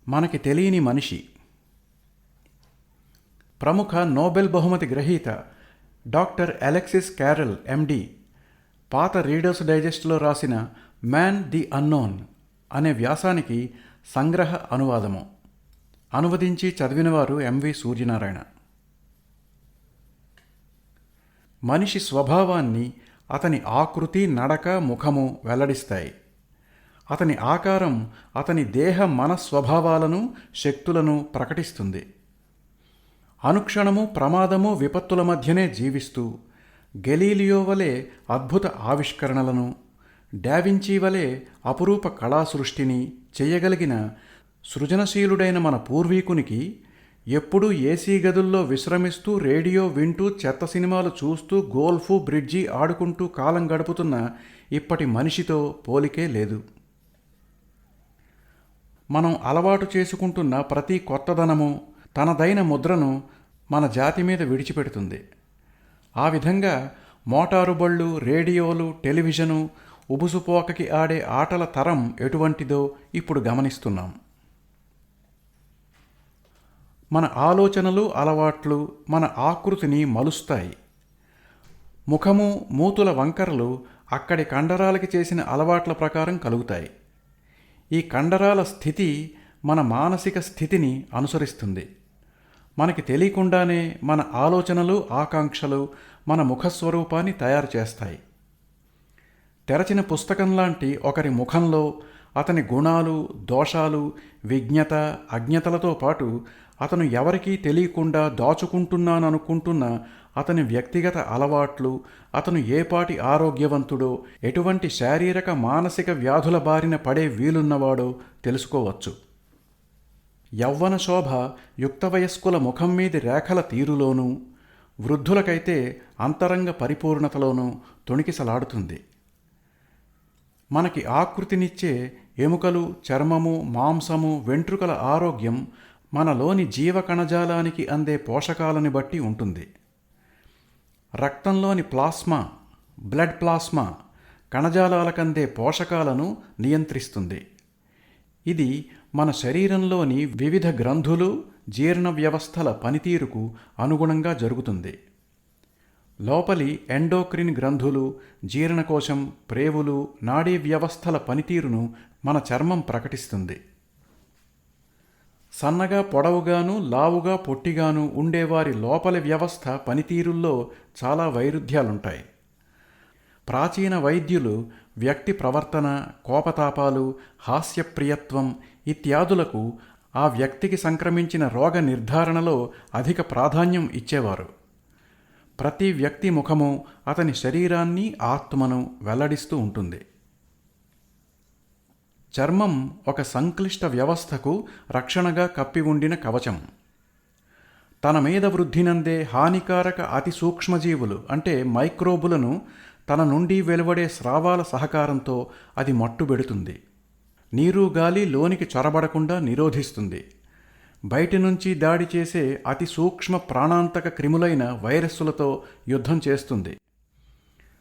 మనకి తెలియని మనిషి. ప్రముఖ నోబెల్ బహుమతి గ్రహీత డాక్టర్ అలెక్సిస్ క్యారల్ ఎండి పాత రీడర్స్ డైజెస్ట్లో రాసిన మ్యాన్ ది అన్నోన్ అనే వ్యాసానికి సంగ్రహ అనువాదము. అనువదించి చదివినవారు ఎంవి సూర్యనారాయణ. మనిషి స్వభావాన్ని అతని ఆకృతి, నడక, ముఖము వెల్లడిస్తాయి. అతని ఆకారం అతని దేహ మనస్వభావాలను, శక్తులను ప్రకటిస్తుంది. అనుక్షణము ప్రమాదము, విపత్తుల మధ్యనే జీవిస్తూ గెలీలియో వలె అద్భుత ఆవిష్కరణలను, డావించీ వలె అపురూప కళాసృష్టిని చెయ్యగలిగిన సృజనశీలుడైన మన పూర్వీకునికి ఎప్పుడూ ఏసీ గదుల్లో విశ్రమిస్తూ, రేడియో వింటూ, చెత్త సినిమాలు చూస్తూ, గోల్ఫ్, బ్రిడ్జి ఆడుకుంటూ కాలం గడుపుతున్న ఇప్పటి మనిషితో పోలికే లేదు. మనం అలవాటు చేసుకుంటున్న ప్రతి కొత్తదనము తనదైన ముద్రను మన జాతి మీద విడిచిపెడుతుంది. ఆ విధంగా మోటారు బళ్ళు, రేడియోలు, టెలివిజను, ఉబుసుపోకకి ఆడే ఆటల తరం ఎటువంటిదో ఇప్పుడు గమనిస్తున్నాం. మన ఆలోచనలు, అలవాట్లు మన ఆకృతిని మలుస్తాయి. ముఖము, మూతుల వంకరలు అక్కడి కండరాలకి చేసిన అలవాట్ల ప్రకారం కలుగుతాయి. ఈ కండరాల స్థితి మన మానసిక స్థితిని అనుసరిస్తుంది. మనకి తెలియకుండానే మన ఆలోచనలు, ఆకాంక్షలు మన ముఖస్వరూపాన్ని తయారు చేస్తాయి. తెరచిన పుస్తకం లాంటి ఒకరి ముఖంలో అతని గుణాలు, దోషాలు, విజ్ఞత, అజ్ఞతలతో పాటు అతను ఎవరికీ తెలియకుండా దాచుకుంటున్నాననుకుంటున్న అతని వ్యక్తిగత అలవాట్లు, అతను ఏపాటి ఆరోగ్యవంతుడో, ఎటువంటి శారీరక మానసిక వ్యాధుల బారిన పడే వీలున్నవాడో తెలుసుకోవచ్చు. యవ్వన శోభ యుక్త వయస్కుల ముఖం మీది రేఖల తీరులోనూ, వృద్ధులకైతే అంతరంగ పరిపూర్ణతలోనూ తొణికిసలాడుతుంది. మనకి ఆకృతినిచ్చే ఎముకలు, చర్మము, మాంసము, వెంట్రుకల ఆరోగ్యం మనలోని జీవకణజాలానికి అందే పోషకాలని బట్టి ఉంటుంది. రక్తంలోని ప్లాస్మా, బ్లడ్ ప్లాస్మా కణజాలాలకందే పోషకాలను నియంత్రిస్తుంది. ఇది మన శరీరంలోని వివిధ గ్రంథులు, జీర్ణ వ్యవస్థల పనితీరుకు అనుగుణంగా జరుగుతుంది. లోపలి ఎండోక్రిన్ గ్రంథులు, జీర్ణకోశం, ప్రేవులు, నాడీ వ్యవస్థల పనితీరును మన చర్మం ప్రకటిస్తుంది. సన్నగా, పొడవుగాను, లావుగా, పొట్టిగాను ఉండేవారి లోపలి వ్యవస్థ పనితీరుల్లో చాలా వైరుధ్యాలుంటాయి. ప్రాచీన వైద్యులు వ్యక్తి ప్రవర్తన, కోపతాపాలు, హాస్యప్రియత్వం ఇత్యాదులకు ఆ వ్యక్తికి సంక్రమించిన రోగ నిర్ధారణలో అధిక ప్రాధాన్యం ఇచ్చేవారు. ప్రతి వ్యక్తి ముఖము అతని శరీరాన్ని, ఆత్మను వెల్లడిస్తూ ఉంటుంది. చర్మం ఒక సంక్లిష్ట వ్యవస్థకు రక్షణగా కప్పి ఉండిన కవచం. తన మీద వృద్ధినందే హానికారక అతి సూక్ష్మజీవులు అంటే మైక్రోబులను తన నుండి వెలువడే స్రావాల సహకారంతో అది మట్టుబెడుతుంది. నీరు, గాలి లోనికి చొరబడకుండా నిరోధిస్తుంది. బయటి నుంచి దాడి చేసే అతి సూక్ష్మ ప్రాణాంతక క్రిములైన వైరస్సులతో యుద్ధం చేస్తుంది.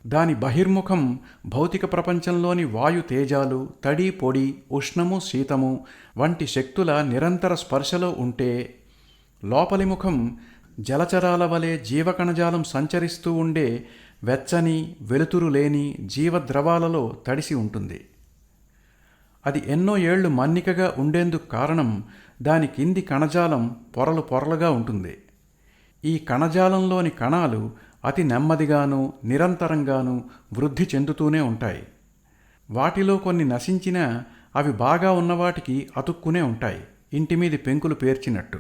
దాని బహిర్ముఖం భౌతిక ప్రపంచంలోని వాయు తేజాలు, తడి, పొడి, ఉష్ణము, శీతము వంటి శక్తుల నిరంతర స్పర్శలో ఉంటే, లోపలి ముఖం జలచరాల వలె జీవకణజాలం సంచరిస్తూ ఉండే వెచ్చని, వెలుతురు లేని జీవద్రవాలలో తడిసి ఉంటుంది. అది ఎన్నో ఏళ్లు మన్నికగా ఉండేందుకు కారణం దాని కింది కణజాలం పొరలు పొరలుగా ఉంటుంది. ఈ కణజాలంలోని కణాలు అతి నెమ్మదిగాను, నిరంతరంగాను వృద్ధి చెందుతూనే ఉంటాయి. వాటిలో కొన్ని నశించినా అవి బాగా ఉన్నవాటికి అతుక్కునే ఉంటాయి, ఇంటిమీది పెంకులు పేర్చినట్టు.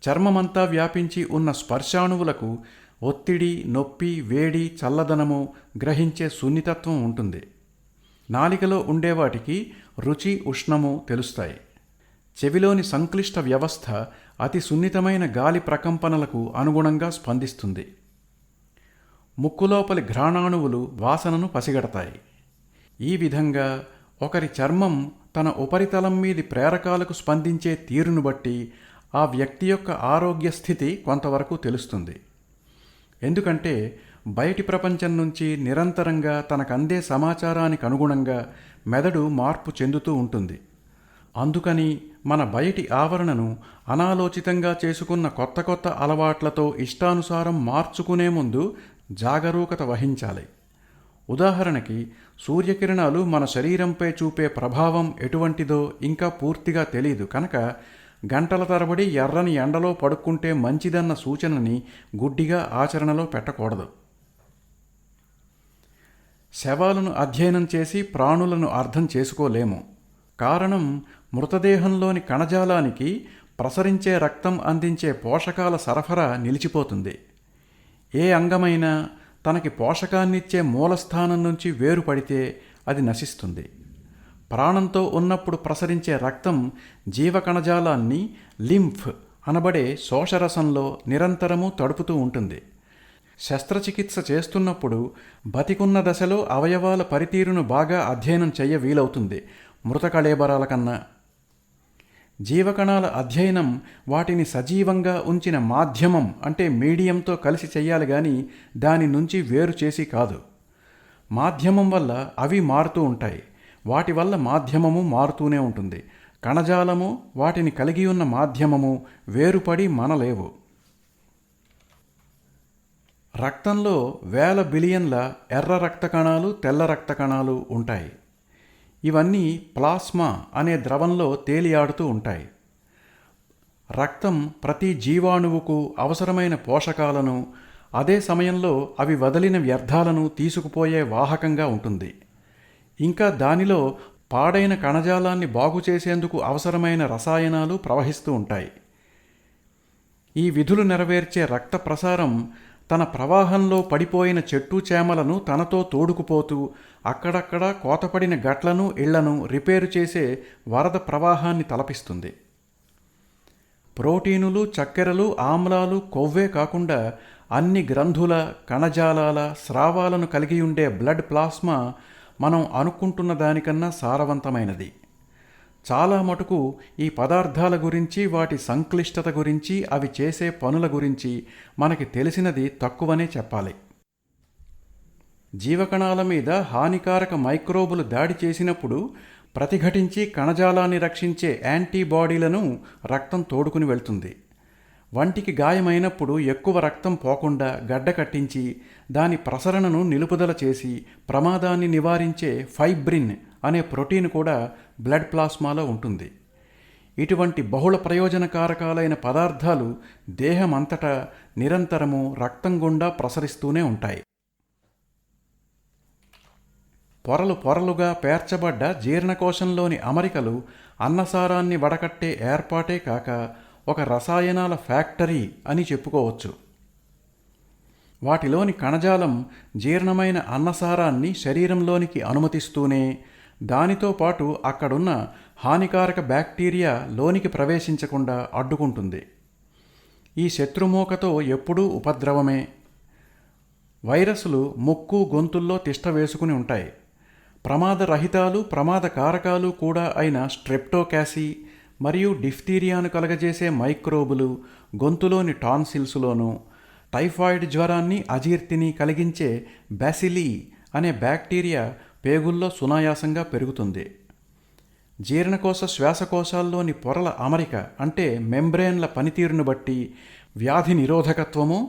చర్మమంతా వ్యాపించి ఉన్న స్పర్శాణువులకు ఒత్తిడి, నొప్పి, వేడి, చల్లదనము గ్రహించే సున్నితత్వం ఉంటుంది. నాలికలో ఉండేవాటికి రుచి, ఉష్ణము తెలుస్తాయి. చెవిలోని సంక్లిష్ట వ్యవస్థ అతి సున్నితమైన గాలి ప్రకంపనలకు అనుగుణంగా స్పందిస్తుంది. ముక్కులోపలి ఘ్రాణాణువులు వాసనను పసిగడతాయి. ఈ విధంగా ఒకరి చర్మం తన ఉపరితలం మీది ప్రేరకాలకు స్పందించే తీరును బట్టి ఆ వ్యక్తి యొక్క ఆరోగ్య స్థితి కొంతవరకు తెలుస్తుంది. ఎందుకంటే బయటి ప్రపంచం నుంచి నిరంతరంగా తనకందే సమాచారానికి అనుగుణంగా మెదడు మార్పు చెందుతూ ఉంటుంది. అందుకని మన బయటి ఆవరణను అనాలోచితంగా చేసుకున్న కొత్త కొత్త అలవాట్లతో ఇష్టానుసారం మార్చుకునే ముందు జాగరూకత వహించాలి. ఉదాహరణకి, సూర్యకిరణాలు మన శరీరంపై చూపే ప్రభావం ఎటువంటిదో ఇంకా పూర్తిగా తెలీదు కనుక గంటల తరబడి ఎర్రని ఎండలో పడుక్కుంటే మంచిదన్న సూచనని గుడ్డిగా ఆచరణలో పెట్టకూడదు. శవాలను అధ్యయనం చేసి ప్రాణులను అర్థం చేసుకోలేము. కారణం, మృతదేహంలోని కణజాలానికి ప్రసరించే రక్తం అందించే పోషకాల సరఫరా నిలిచిపోతుంది. ఏ అంగమైనా తనకి పోషకాన్నిచ్చే మూలస్థానం నుంచి వేరుపడితే అది నశిస్తుంది. ప్రాణంతో ఉన్నప్పుడు ప్రసరించే రక్తం జీవకణజాలాన్ని లింఫ్ అనబడే శోషరసంలో నిరంతరము తడుపుతూ ఉంటుంది. శస్త్రచికిత్స చేస్తున్నప్పుడు బతికున్న దశలో అవయవాల పనితీరును బాగా అధ్యయనం చెయ్య వీలవుతుంది మృత కళేబరాల కన్నా. జీవకణాల అధ్యయనం వాటిని సజీవంగా ఉంచిన మాధ్యమం అంటే మీడియంతో కలిసి చెయ్యాలి కానీ దాని నుంచి వేరు చేసి కాదు. మాధ్యమం వల్ల అవి మారుతూ ఉంటాయి, వాటి వల్ల మాధ్యమము మారుతూనే ఉంటుంది. కణజాలము వాటిని కలిగి ఉన్న మాధ్యమము వేరుపడి మనలేవు. రక్తంలో వేల బిలియన్ల ఎర్ర రక్త కణాలు, తెల్ల రక్త కణాలు ఉంటాయి. ఇవన్నీ ప్లాస్మా అనే ద్రవంలో తేలియాడుతూ ఉంటాయి. రక్తం ప్రతి జీవాణువుకు అవసరమైన పోషకాలను, అదే సమయంలో అవి వదిలిన వ్యర్థాలను తీసుకుపోయే వాహకంగా ఉంటుంది. ఇంకా దానిలో పాడైన కణజాలాన్ని బాగు చేసేందుకు అవసరమైన రసాయనాలు ప్రవహిస్తూ ఉంటాయి. ఈ విధులు నెరవేర్చే రక్త ప్రసారం తన ప్రవాహంలో పడిపోయిన చెట్టు చేమలను తనతో తోడుకుపోతూ అక్కడక్కడ కోతపడిన గట్లను, ఇళ్లను రిపేరు చేసే వరద ప్రవాహాన్ని తలపిస్తుంది. ప్రోటీనులు, చక్కెరలు, ఆమ్లాలు, కొవ్వే కాకుండా అన్ని గ్రంథుల, కణజాలాల, స్రావాలను కలిగి ఉండే బ్లడ్ ప్లాస్మా మనం అనుకుంటున్న దానికన్నా సారవంతమైనది. చాలా మటుకు ఈ పదార్థాల గురించి, వాటి సంక్లిష్టత గురించి, అవి చేసే పనుల గురించి మనకి తెలిసినది తక్కువనే చెప్పాలి. జీవకణాల మీద హానికారక మైక్రోబులు దాడి చేసినప్పుడు ప్రతిఘటించి కణజాలాన్ని రక్షించే యాంటీబాడీలను రక్తం తోడుకుని వెళ్తుంది. వంటికి గాయమైనప్పుడు ఎక్కువ రక్తం పోకుండా గడ్డ కట్టించి దాని ప్రసరణను నిలుపుదల చేసి ప్రమాదాన్ని నివారించే ఫైబ్రిన్ అనే ప్రోటీన్ కూడా బ్లడ్ ప్లాస్మాలో ఉంటుంది. ఇటువంటి బహుళ ప్రయోజనకారకాలైన పదార్థాలు దేహమంతటా నిరంతరము రక్తం గుండా ప్రసరిస్తూనే ఉంటాయి. పొరలు పొరలుగా పేర్చబడ్డ జీర్ణకోశంలోని అమరికలు అన్నసారాన్ని వడకట్టే ఏర్పాటే కాక ఒక రసాయనాల ఫ్యాక్టరీ అని చెప్పుకోవచ్చు. వాటిలోని కణజాలం జీర్ణమైన అన్నసారాన్ని శరీరంలోనికి అనుమతిస్తూనే దానితో పాటు అక్కడున్న హానికారక బ్యాక్టీరియా లోనికి ప్రవేశించకుండా అడ్డుకుంటుంది. ఈ శత్రుమూకతో ఎప్పుడూ ఉపద్రవమే. వైరస్లు ముక్కు, గొంతుల్లో తిష్ట వేసుకుని ఉంటాయి. ప్రమాదరహితాలు, ప్రమాదకారకాలు కూడా అయిన స్ట్రెప్టోకాసి మరియు డిఫ్తీరియాను కలగజేసే మైక్రోబులు గొంతులోని టాన్సిల్స్లోనూ, టైఫాయిడ్ జ్వరాన్ని, అజీర్తిని కలిగించే బ్యాసిలీ అనే బ్యాక్టీరియా పేగుల్లో సునాయాసంగా పెరుగుతుంది. జీర్ణకోశ, శ్వాసకోశాల్లోని పొరల అమరిక అంటే మెంబ్రేన్ల పనితీరును బట్టి వ్యాధి నిరోధకత్వము,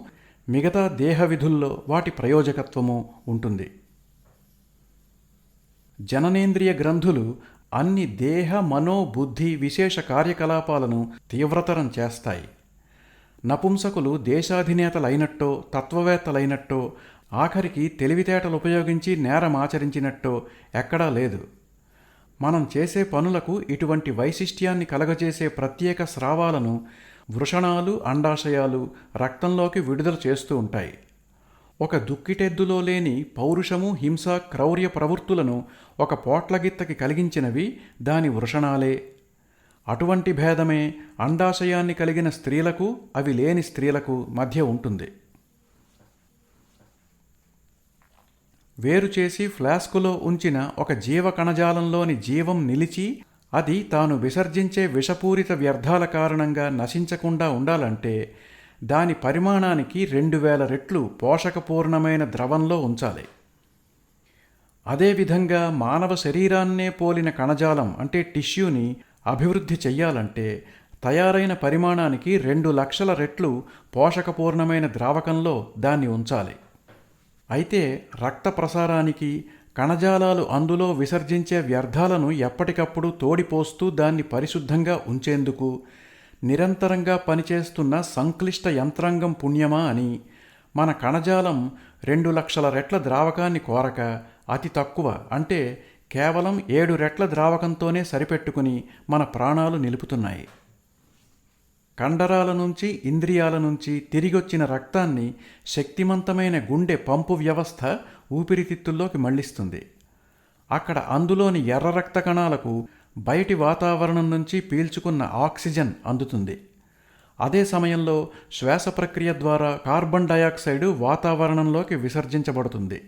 మిగతా దేహ విధుల్లో వాటి ప్రయోజకత్వము ఉంటుంది. జననేంద్రియ గ్రంథులు అన్ని దేహ, మనో, బుద్ధి విశేష కార్యకలాపాలను తీవ్రతరం చేస్తాయి. నపుంసకులు దేశాధినేతలైనట్టో, తత్వవేత్తలైనట్టో, ఆఖరికి తెలివితేటలు ఉపయోగించి నేరం ఆచరించినట్టో ఎక్కడా లేదు. మనం చేసే పనులకు ఇటువంటి వైశిష్ట్యాన్ని కలగజేసే ప్రత్యేక స్రావాలను వృషణాలు, అండాశయాలు రక్తంలోకి విడుదల చేస్తూ ఉంటాయి. ఒక దుక్కిటెద్దులో లేని పౌరుషము, హింస, క్రౌర్య ప్రవృత్తులను ఒక పోట్లగిత్తకి కలిగించినవి దాని వృషణాలే. అటువంటి భేదమే అండాశయాన్ని కలిగిన స్త్రీలకు, అవి లేని స్త్రీలకు మధ్య ఉంటుంది. వేరు చేసి ఫ్లాస్కులో ఉంచిన ఒక జీవ కణజాలంలోని జీవం నిలిచి అది తాను విసర్జించే విషపూరిత వ్యర్థాల కారణంగా నశించకుండా ఉండాలంటే దాని పరిమాణానికి 2000 రెట్లు పోషకపూర్ణమైన ద్రవంలో ఉంచాలి. అదేవిధంగా మానవ శరీరాన్నే పోలిన కణజాలం అంటే టిష్యూని అభివృద్ధి చెయ్యాలంటే తయారైన పరిమాణానికి 2,00,000 రెట్లు పోషకపూర్ణమైన ద్రావకంలో దాన్ని ఉంచాలి. అయితే రక్త ప్రసారానికి కణజాలాలు అందులో విసర్జించే వ్యర్థాలను ఎప్పటికప్పుడు తోడిపోస్తూ దాన్ని పరిశుద్ధంగా ఉంచేందుకు నిరంతరంగా పనిచేస్తున్న సంక్లిష్ట యంత్రాంగం పుణ్యమా అని మన కణజాలం 2,00,000 రెట్ల ద్రావకాన్ని కోరక అతి తక్కువ అంటే కేవలం 7 రెట్ల ద్రావకంతోనే సరిపెట్టుకుని మన ప్రాణాలు నిలుపుతున్నాయి. కండరాల నుంచి ఇంద్రియాల నుంచి తిరిగొచ్చిన రక్తాన్ని శక్తిమంతమైన గుండె పంపు వ్యవస్థ ఊపిరితిత్తుల్లోకి మళ్లిస్తుంది. అక్కడ అందులోని ఎర్ర రక్త కణాలకు బయటి వాతావరణం నుంచి పీల్చుకున్న ఆక్సిజన్ అందుతుంది. అదే సమయంలో శ్వాస ప్రక్రియ ద్వారా కార్బన్ డయాక్సైడ్ వాతావరణంలోకి విసర్జించబడుతుంది.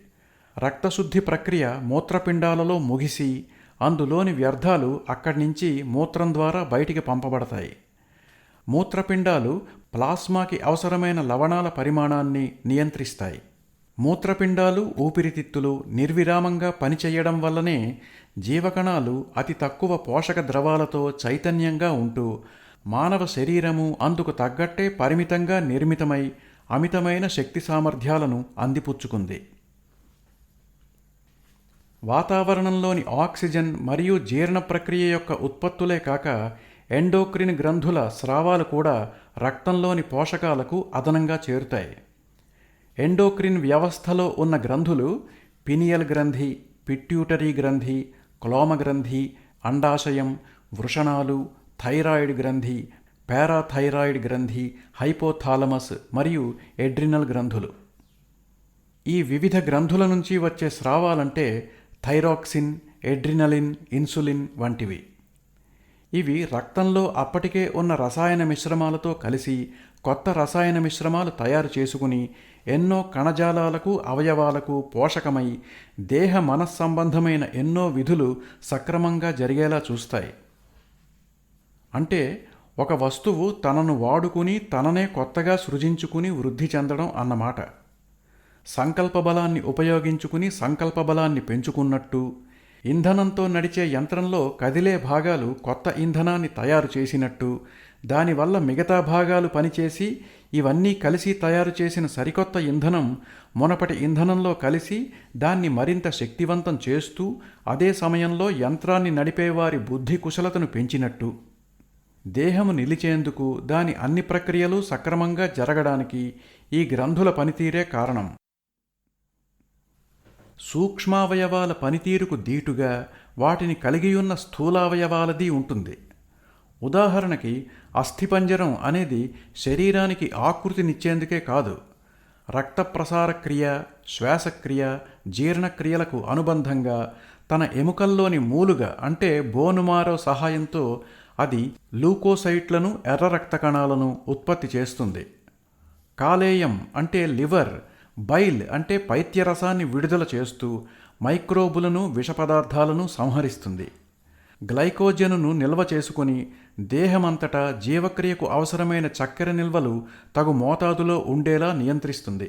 రక్తశుద్ధి ప్రక్రియ మూత్రపిండాలలో ముగిసి అందులోని వ్యర్థాలు అక్కడి నుంచి మూత్రం ద్వారా బయటికి పంపబడతాయి. మూత్రపిండాలు ప్లాస్మాకి అవసరమైన లవణాల పరిమాణాన్ని నియంత్రిస్తాయి. మూత్రపిండాలు ఊపిరితిత్తులు నిర్విరామంగా పనిచేయడం వల్లనే జీవకణాలు అతి తక్కువ పోషక ద్రవాలతో చైతన్యంగా ఉంటూ మానవ శరీరము అందుకు తగ్గట్టే పరిమితంగా నిర్మితమై అమితమైన శక్తి సామర్థ్యాలను అందిపుచ్చుకుంది. వాతావరణంలోని ఆక్సిజన్ మరియు జీర్ణ ప్రక్రియ యొక్క ఉత్పత్తులే కాక ఎండోక్రిన్ గ్రంథుల స్రావాలు కూడా రక్తంలోని పోషకాలకు అదనంగా చేరుతాయి. ఎండోక్రిన్ వ్యవస్థలో ఉన్న గ్రంథులు పినియల్ గ్రంథి, పిట్యూటరీ గ్రంథి, క్లోమ గ్రంథి, అండాశయం, వృషణాలు, థైరాయిడ్ గ్రంథి, పారాథైరాయిడ్ గ్రంథి, హైపోథాలమస్ మరియు ఎడ్రినల్ గ్రంథులు. ఈ వివిధ గ్రంథుల నుంచి వచ్చే స్రావాలంటే థైరాక్సిన్, ఎడ్రినలిన్, ఇన్సులిన్ వంటివి. ఇవి రక్తంలో అప్పటికే ఉన్న రసాయన మిశ్రమాలతో కలిసి కొత్త రసాయన మిశ్రమాలు తయారు చేసుకుని ఎన్నో కణజాలాలకు అవయవాలకు పోషకమై దేహ మనస్సంబంధమైన ఎన్నో విధులు సక్రమంగా జరిగేలా చూస్తాయి. అంటే ఒక వస్తువు తనను వాడుకుని తననే కొత్తగా సృజించుకుని వృద్ధి చెందడం అన్నమాట. సంకల్పబలాన్ని ఉపయోగించుకుని సంకల్పబలాన్ని పెంచుకున్నట్టు ఇంధనంతో నడిచే యంత్రంలో కదిలే భాగాలు కొత్త ఇంధనాన్ని తయారు చేసినట్టు దానివల్ల మిగతా భాగాలు పనిచేసి ఇవన్నీ కలిసి తయారు చేసిన సరికొత్త ఇంధనం మునపటి ఇంధనంలో కలిసి దాన్ని మరింత శక్తివంతం చేస్తూ అదే సమయంలో యంత్రాన్ని నడిపేవారి బుద్ధి కుశలతను పెంచినట్టు దేహము నిలిచేందుకు దాని అన్ని ప్రక్రియలు సక్రమంగా జరగడానికి ఈ గ్రంథుల పనితీరే కారణం. సూక్ష్మావయవాల పనితీరుకు దీటుగా వాటిని కలిగియున్న స్థూలావయవాలది ఉంటుంది. ఉదాహరణకి అస్థిపంజరం అనేది శరీరానికి ఆకృతినిచ్చేందుకే కాదు, రక్త ప్రసార క్రియ, శ్వాసక్రియ, జీర్ణక్రియలకు అనుబంధంగా తన ఎముకల్లోని మూలుగా అంటే బోనుమారో సహాయంతో అది లూకోసైట్లను, ఎర్ర రక్త కణాలను ఉత్పత్తి చేస్తుంది. కాలేయం అంటే లివర్ బైల్ అంటే పైత్యరసాన్ని విడుదల చేస్తూ మైక్రోబులను, విష పదార్థాలను సంహరిస్తుంది. గ్లైకోజనును నిల్వ చేసుకుని దేహమంతటా జీవక్రియకు అవసరమైన చక్కెర నిల్వలు తగు మోతాదులో ఉండేలా నియంత్రిస్తుంది.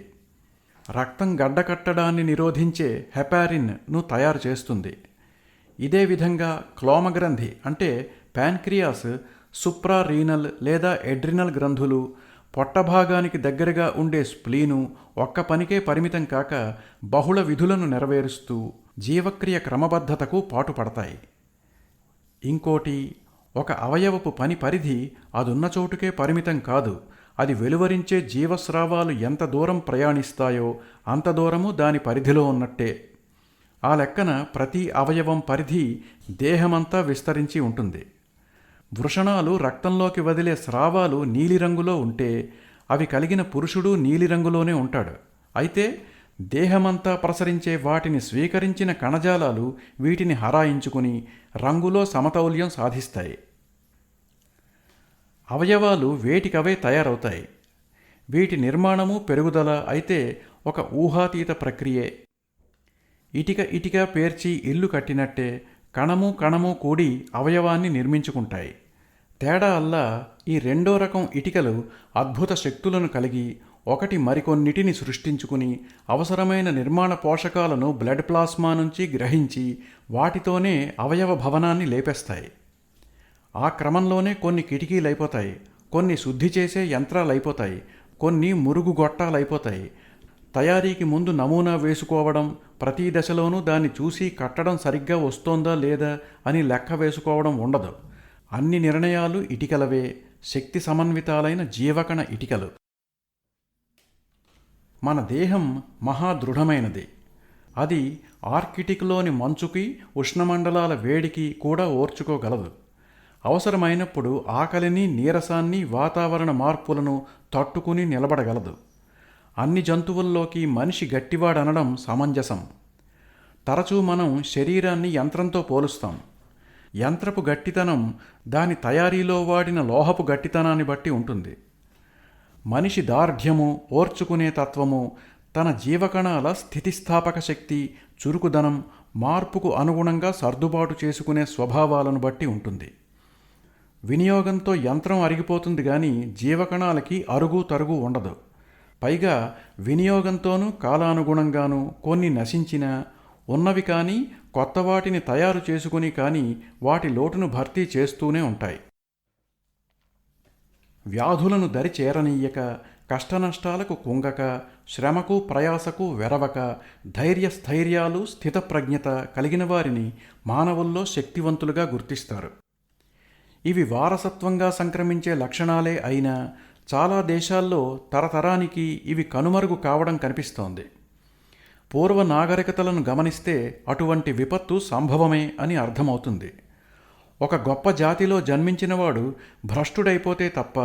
రక్తం గడ్డకట్టడాన్ని నిరోధించే హెపారిన్ను తయారు చేస్తుంది. ఇదే విధంగా క్లోమగ్రంథి అంటే ప్యాన్క్రియాస్, సుప్రారీనల్ లేదా ఎడ్రినల్ గ్రంథులు, పొట్టభాగానికి దగ్గరగా ఉండే స్ప్లీను ఒక్క పనికే పరిమితం కాక బహుళ విధులను నెరవేరుస్తూ జీవక్రియ క్రమబద్ధతకు పాటుపడతాయి. ఇంకోటి, ఒక అవయవపు పని పరిధి అదున్న చోటుకే పరిమితం కాదు, అది వెలువరించే జీవస్రావాలు ఎంత దూరం ప్రయాణిస్తాయో అంత దూరము దాని పరిధిలో ఉన్నట్టే. ఆ లెక్కన ప్రతి అవయవం పరిధి దేహమంతా విస్తరించి ఉంటుంది. వృషణాలు రక్తంలోకి వదిలే స్రావాలు నీలిరంగులో ఉంటే అవి కలిగిన పురుషుడు నీలిరంగులోనే ఉంటాడు. అయితే దేహమంతా ప్రసరించే వాటిని స్వీకరించిన కణజాలాలు వీటిని హరాయించుకుని రంగులో సమతౌల్యం సాధిస్తాయి. అవయవాలు వేటికవే తయారవుతాయి. వీటి నిర్మాణము, పెరుగుదల అయితే ఒక ఊహాతీత ప్రక్రియే. ఇటిక ఇటిక పేర్చి ఇల్లు కట్టినట్టే కణము కణము కూడి అవయవాన్ని నిర్మించుకుంటాయి. తేడా అల్లా ఈ రెండో రకం ఇటికలు అద్భుత శక్తులను కలిగి ఒకటి మరికొన్నిటిని సృష్టించుకుని అవసరమైన నిర్మాణ పోషకాలను బ్లడ్ ప్లాస్మా నుంచి గ్రహించి వాటితోనే అవయవ భవనాన్ని లేపేస్తాయి. ఆ క్రమంలోనే కొన్ని కిటికీలైపోతాయి, కొన్ని శుద్ధి చేసే యంత్రాలైపోతాయి, కొన్ని మురుగు గొట్టాలైపోతాయి. తయారీకి ముందు నమూనా వేసుకోవడం, ప్రతి దశలోనూ దాన్ని చూసి కట్టడం సరిగ్గా వస్తోందా లేదా అని లెక్క వేసుకోవడం ఉండదు. అన్ని నిర్ణయాలు ఇటికలవే, శక్తి సమన్వితాలైన జీవకణ ఇటికలు. మన దేహం మహాదృఢమైనది. అది ఆర్కిటిక్లోని మంచుకి, ఉష్ణమండలాల వేడికి కూడా ఓర్చుకోగలదు. అవసరమైనప్పుడు ఆకలిని, నీరసాన్ని, వాతావరణ మార్పులను తట్టుకుని నిలబడగలదు. అన్ని జంతువుల్లోకి మనిషి గట్టివాడనడం సమంజసం. తరచూ మనం శరీరాన్ని యంత్రంతో పోలుస్తాం. యంత్రపు గట్టితనం దాని తయారీలో వాడిన లోహపు గట్టితనాన్ని బట్టి ఉంటుంది. మనిషి దార్ఢ్యము, ఓర్చుకునే తత్వము, తన జీవకణాల స్థితిస్థాపక శక్తి, చురుకుదనం, మార్పుకు అనుగుణంగా సర్దుబాటు చేసుకునే స్వభావాలను బట్టి ఉంటుంది. వినియోగంతో యంత్రం అరిగిపోతుంది కానీ జీవకణాలకి అరుగు తరుగు ఉండదు. పైగా వినియోగంతోనూ కాలానుగుణంగానూ కొన్ని నశించినా, ఉన్నవి కానీ కొత్త వాటిని తయారు చేసుకుని కానీ వాటి లోటును భర్తీ చేస్తూనే ఉంటాయి. వ్యాధులను దరి చేరనీయక, కష్టనష్టాలకు కుంగక, శ్రమకు ప్రయాసకు వెరవక, ధైర్యస్థైర్యాలు, స్థితప్రజ్ఞత కలిగిన వారిని మానవుల్లో శక్తివంతులుగా గుర్తిస్తారు. ఇవి వారసత్వంగా సంక్రమించే లక్షణాలే అయినా చాలా దేశాల్లో తరతరానికి ఇవి కనుమరుగు కావడం కనిపిస్తోంది. పూర్వ నాగరికతలను గమనిస్తే అటువంటి విపత్తు సంభవమే అని అర్థమవుతుంది. ఒక గొప్ప జాతిలో జన్మించినవాడు భ్రష్టుడైపోతే తప్ప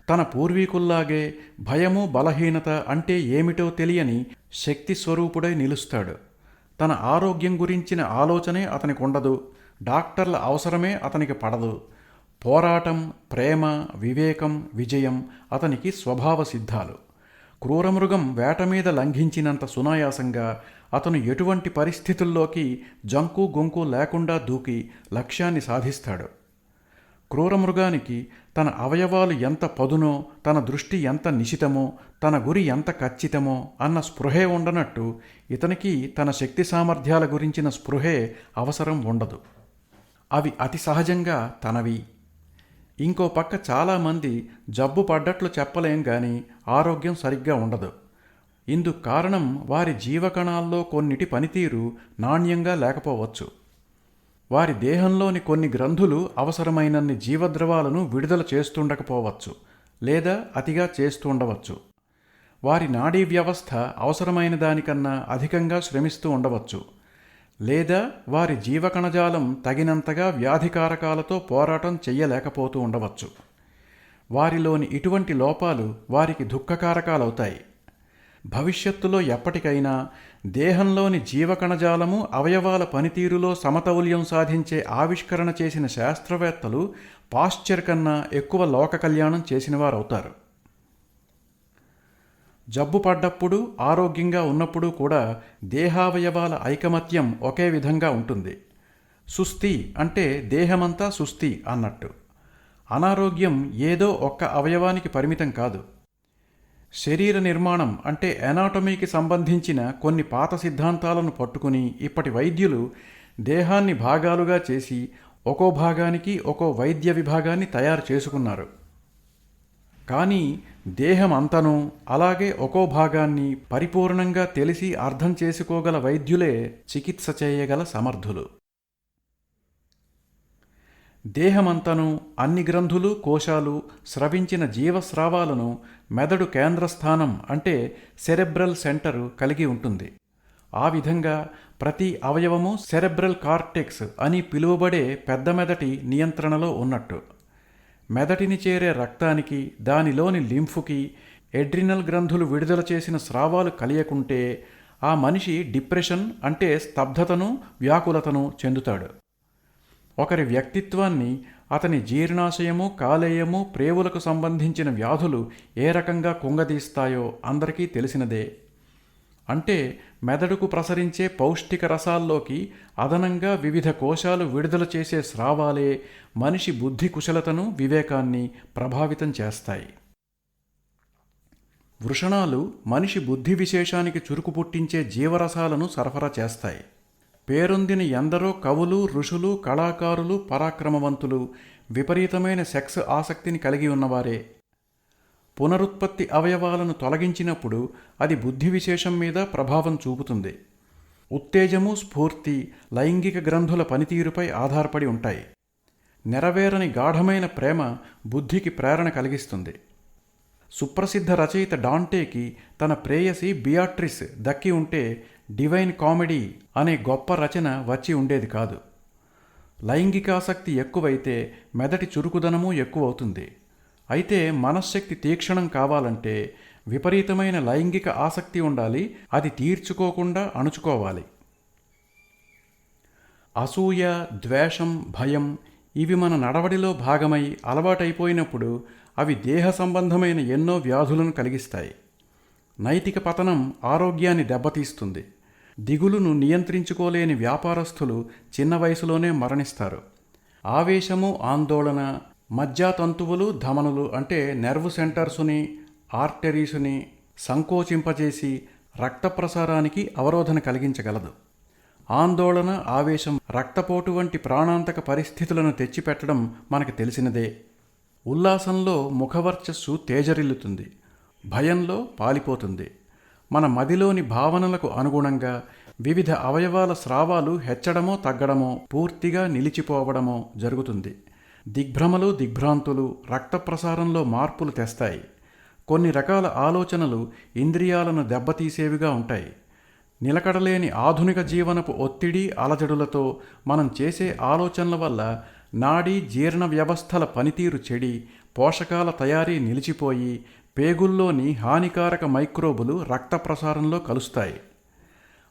తన పూర్వీకుల్లాగే భయము, బలహీనత అంటే ఏమిటో తెలియని శక్తి స్వరూపుడై నిలుస్తాడు. తన ఆరోగ్యం గురించిన ఆలోచనే అతనికి ఉండదు. డాక్టర్ల అవసరమే అతనికి పడదు. పోరాటం, ప్రేమ, వివేకం, విజయం అతనికి స్వభావ సిద్ధాలు. క్రూరమృగం వేట మీద లంఘించినంత సునాయాసంగా అతను ఎటువంటి పరిస్థితుల్లోకి జంకు గొంకు లేకుండా దూకి లక్ష్యాన్ని సాధిస్తాడు. క్రూరమృగానికి తన అవయవాలు ఎంత పదునో, తన దృష్టి ఎంత నిశితమో, తన గురి ఎంత ఖచ్చితమో అన్న స్పృహే ఉండనట్టు ఇతనికి తన శక్తి సామర్థ్యాల గురించిన స్పృహే అవసరం ఉండదు. అవి అతి సహజంగా తనవి. ఇంకో పక్క చాలామంది జబ్బు పడ్డట్లు చెప్పలేం కానీ ఆరోగ్యం సరిగ్గా ఉండదు. ఇందుకు కారణం వారి జీవకణాల్లో కొన్నిటి పనితీరు నాణ్యంగా లేకపోవచ్చు. వారి దేహంలోని కొన్ని గ్రంథులు అవసరమైనన్ని జీవద్రవాలను విడుదల చేస్తుండకపోవచ్చు, లేదా అతిగా చేస్తుండవచ్చు. వారి నాడీ వ్యవస్థ అవసరమైన దానికన్నా అధికంగా శ్రమిస్తూ ఉండవచ్చు, లేదా వారి జీవకణజాలం తగినంతగా వ్యాధికారకాలతో పోరాటం చెయ్యలేకపోతూ ఉండవచ్చు. వారిలోని ఇటువంటి లోపాలు వారికి దుఃఖకారకాలవుతాయి. భవిష్యత్తులో ఎప్పటికైనా దేహంలోని జీవకణజాలము, అవయవాల పనితీరులో సమతౌల్యం సాధించే ఆవిష్కరణ చేసిన శాస్త్రవేత్తలు పాశ్చర్ కన్నా ఎక్కువ లోక కళ్యాణం చేసినవారవుతారు. జబ్బు పడ్డప్పుడు, ఆరోగ్యంగా ఉన్నప్పుడు కూడా దేహావయవాల ఐకమత్యం ఒకే విధంగా ఉంటుంది. సుస్థి అంటే దేహమంతా సుస్థి అన్నట్టు. అనారోగ్యం ఏదో ఒక్క అవయవానికి పరిమితం కాదు. శరీర నిర్మాణం అంటే ఎనాటమీకి సంబంధించిన కొన్ని పాత సిద్ధాంతాలను పట్టుకుని ఇప్పటి వైద్యులు దేహాన్ని భాగాలుగా చేసి ఒక్కో భాగానికి ఒక్కో వైద్య విభాగాన్ని తయారు చేసుకున్నారు. కానీ దేహం అంతనూ, అలాగే ఒక్కో భాగాన్ని పరిపూర్ణంగా తెలిసి అర్థం చేసుకోగల వైద్యులే చికిత్స చేయగల సమర్థులు. దేహమంతను, అన్ని గ్రంథులు, కోశాలు, స్రవించిన జీవస్రావాలను మెదడు కేంద్రస్థానం అంటే సెరెబ్రల్ సెంటర్ కలిగి ఉంటుంది. ఆ విధంగా ప్రతి అవయవము సెరెబ్రల్ కార్టెక్స్ అని పిలువబడే పెద్ద మెదటి నియంత్రణలో ఉన్నట్టు. మెదటిని చేరే రక్తానికి, దానిలోని లింఫుకి ఎడ్రినల్ గ్రంథులు విడుదల చేసిన స్రావాలు కలియకుంటే ఆ మనిషి డిప్రెషన్ అంటే స్తబ్దతను, వ్యాకులతను చెందుతాడు. ఒకరి వ్యక్తిత్వాన్ని అతని జీర్ణాశయము, కాలేయము, ప్రేవులకు సంబంధించిన వ్యాధులు ఏ రకంగా కుంగదీస్తాయో అందరికీ తెలిసినదే. అంటే మెదడుకు ప్రసరించే పౌష్టిక రసాల్లోకి అదనంగా వివిధ కోశాలు విడుదల చేసే స్రావాలే మనిషి బుద్ధి కుశలతను, వివేకాన్ని ప్రభావితం చేస్తాయి. వృషణాలు మనిషి బుద్ధి విశేషానికి చురుకు పుట్టించే జీవరసాలను సరఫరా చేస్తాయి. పేరొందిన ఎందరో కవులు, ఋషులు, కళాకారులు, పరాక్రమవంతులు విపరీతమైన సెక్స్ ఆసక్తిని కలిగి ఉన్నవారే. పునరుత్పత్తి అవయవాలను తొలగించినప్పుడు అది బుద్ధి విశేషం మీద ప్రభావం చూపుతుంది. ఉత్తేజము, స్ఫూర్తి లైంగిక గ్రంథుల పనితీరుపై ఆధారపడి ఉంటాయి. నెరవేరని గాఢమైన ప్రేమ బుద్ధికి ప్రేరణ కలిగిస్తుంది. సుప్రసిద్ధ రచయిత డాంటేకి తన ప్రేయసి బియాట్రిస్ దక్కి ఉంటే డివైన్ కామెడీ అనే గొప్ప రచన వచ్చి ఉండేది కాదు. లైంగికాసక్తి ఎక్కువైతే మెదటి చురుకుదనము ఎక్కువవుతుంది. అయితే మనశ్శక్తి తీక్షణం కావాలంటే విపరీతమైన లైంగిక ఆసక్తి ఉండాలి. అది తీర్చుకోకుండా అణుచుకోవాలి. అసూయ, ద్వేషం, భయం ఇవి మన నడవడిలో భాగమై అలవాటైపోయినప్పుడు అవి దేహ సంబంధమైన ఎన్నో వ్యాధులను కలిగిస్తాయి. నైతిక పతనం ఆరోగ్యాన్ని దెబ్బతీస్తుంది. దిగులును నియంత్రించుకోలేని వ్యాపారస్తులు చిన్న వయసులోనే మరణిస్తారు. ఆవేశము, ఆందోళన మజ్జాతంతువులు, ధమనులు అంటే నెర్వ్ సెంటర్సుని, ఆర్టరీసుని సంకోచింపజేసి రక్త ప్రసారానికి అవరోధన కలిగించగలదు. ఆందోళన, ఆవేశం రక్తపోటు వంటి ప్రాణాంతక పరిస్థితులను తెచ్చిపెట్టడం మనకు తెలిసినదే. ఉల్లాసంలో ముఖవర్చస్సు తేజరిల్లుతుంది, భయంలో పాలిపోతుంది. మన మదిలోని భావనలకు అనుగుణంగా వివిధ అవయవాల స్రావాలు హెచ్చడమో తగ్గడమో, పూర్తిగా నిలిచిపోవడమో జరుగుతుంది. దిగ్భ్రమలు, దిగ్భ్రాంతులు రక్త ప్రసారంలో మార్పులు తెస్తాయి. కొన్ని రకాల ఆలోచనలు ఇంద్రియాలను దెబ్బతీసేవిగా ఉంటాయి. నిలకడలేని ఆధునిక జీవనపు ఒత్తిడి, అలజడులతో మనం చేసే ఆలోచనల వల్ల నాడీ, జీర్ణ వ్యవస్థల పనితీరు చెడి, పోషకాల తయారీ నిలిచిపోయి పేగుల్లోని హానికారక మైక్రోబులు రక్త ప్రసారంలో కలుస్తాయి.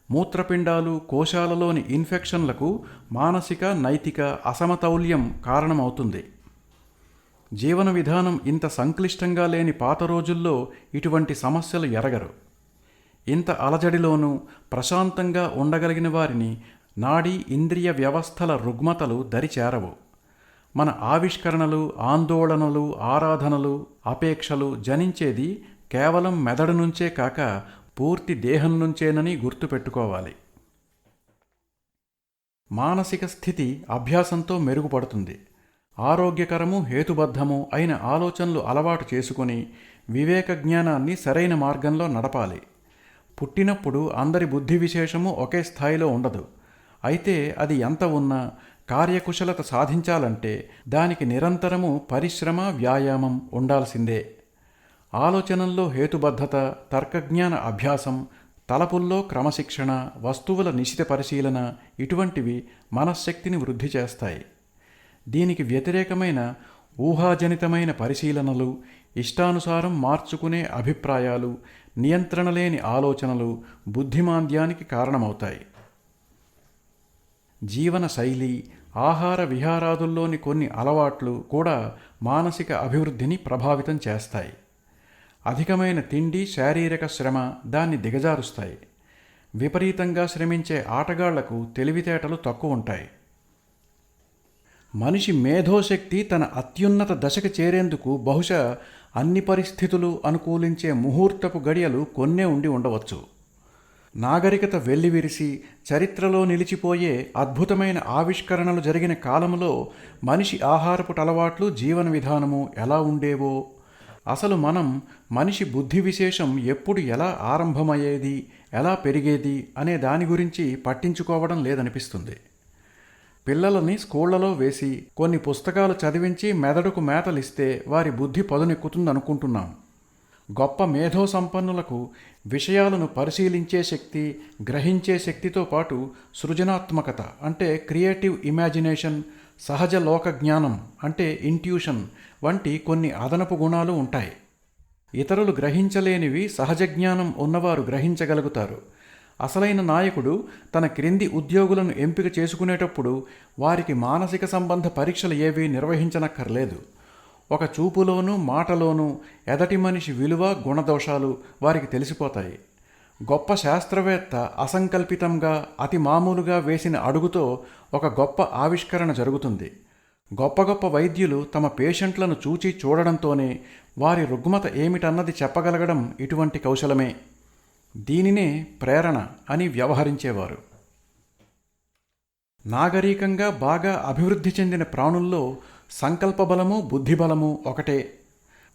మూత్రపిండాలు, కోశాలలోని ఇన్ఫెక్షన్లకు మానసిక, నైతిక అసమతౌల్యం కారణమవుతుంది. జీవన విధానం ఇంత సంక్లిష్టంగా లేని పాత రోజుల్లో ఇటువంటి సమస్యలు ఎరగరు. ఇంత అలజడిలోనూ ప్రశాంతంగా ఉండగలిగిన వారిని నాడీ, ఇంద్రియ వ్యవస్థల రుగ్మతలు దరిచేరవు. మన ఆవిష్కరణలు, ఆందోళనలు, ఆరాధనలు, అపేక్షలు జనించేది కేవలం మెదడు నుంచే కాక పూర్తి దేహం నుంచేనని గుర్తుపెట్టుకోవాలి. మానసిక స్థితి అభ్యాసంతో మెరుగుపడుతుంది. ఆరోగ్యకరము, హేతుబద్ధము అయిన ఆలోచనలు అలవాటు చేసుకుని వివేక జ్ఞానాన్ని సరైన మార్గంలో నడపాలి. పుట్టినప్పుడు అందరి బుద్ధి విశేషము ఒకే స్థాయిలో ఉండదు. అయితే అది ఎంత ఉన్నా కార్యకుశలత సాధించాలంటే దానికి నిరంతరము పరిశ్రమ, వ్యాయామం ఉండాల్సిందే. ఆలోచనల్లో హేతుబద్ధత, తర్కజ్ఞాన అభ్యాసం, తలపుల్లో క్రమశిక్షణ, వస్తువుల నిశిత పరిశీలన ఇటువంటివి మనశ్శక్తిని వృద్ధి చేస్తాయి. దీనికి వ్యతిరేకమైన ఊహాజనితమైన పరిశీలనలు, ఇష్టానుసారం మార్చుకునే అభిప్రాయాలు, నియంత్రణ లేని ఆలోచనలు బుద్ధిమాంద్యానికి కారణమవుతాయి. జీవన శైలి, ఆహార విహారాదుల్లోని కొన్ని అలవాట్లు కూడా మానసిక అభివృద్ధిని ప్రభావితం చేస్తాయి. అధికమైన తిండి, శారీరక శ్రమ దాన్ని దిగజారుస్తాయి. విపరీతంగా శ్రమించే ఆటగాళ్లకు తెలివితేటలు తక్కువ ఉంటాయి. మనిషి మేధోశక్తి తన అత్యున్నత దశకు చేరేందుకు బహుశా అన్ని పరిస్థితులు అనుకూలించే ముహూర్తపు గడియలు కొన్నే ఉండి ఉండవచ్చు. నాగరికత వెల్లివిరిసి చరిత్రలో నిలిచిపోయే అద్భుతమైన ఆవిష్కరణలు జరిగిన కాలంలో మనిషి ఆహారపు అలవాట్లు, జీవన విధానము ఎలా ఉండేవో, అసలు మనిషి బుద్ధి విశేషం ఎప్పుడు ఎలా ఆరంభమయ్యేది, ఎలా పెరిగేది అనే దాని గురించి పట్టించుకోవడం లేదనిపిస్తుంది. పిల్లలని స్కూళ్లలో వేసి కొన్ని పుస్తకాలు చదివించి మెదడుకు మేతలిస్తే వారి బుద్ధి పదునెక్కుతుందనుకుంటున్నాం. గొప్ప మేధో సంపన్నులకు విషయాలను పరిశీలించే శక్తి, గ్రహించే శక్తితో పాటు సృజనాత్మకత అంటే క్రియేటివ్ ఇమాజినేషన్, సహజ లోక జ్ఞానం అంటే ఇంట్యూషన్ వంటి కొన్ని అదనపు గుణాలు ఉంటాయి. ఇతరులు గ్రహించలేనివి సహజ జ్ఞానం ఉన్నవారు గ్రహించగలుగుతారు. అసలైన నాయకుడు తన క్రింది ఉద్యోగులను ఎంపిక చేసుకునేటప్పుడు వారికి మానసిక సంబంధ పరీక్షలు ఏవీ నిర్వహించనక్కర్లేదు. ఒక చూపులోనూ మాటలోనూ ఎదటి మనిషి విలువ, గుణదోషాలు వారికి తెలిసిపోతాయి. గొప్ప శాస్త్రవేత్త అసంకల్పితంగా, అతి మామూలుగా వేసిన అడుగుతో ఒక గొప్ప ఆవిష్కరణ జరుగుతుంది. గొప్ప గొప్ప వైద్యులు తమ పేషెంట్లను చూచి చూడడంతోనే వారి రుగ్మత ఏమిటన్నది చెప్పగలగడం ఇటువంటి కౌశలమే. దీనినే ప్రేరణ అని వ్యవహరించేవారు. నాగరికంగా బాగా అభివృద్ధి చెందిన ప్రాణుల్లో సంకల్పబలము బుద్ధిబలము ఒకటే.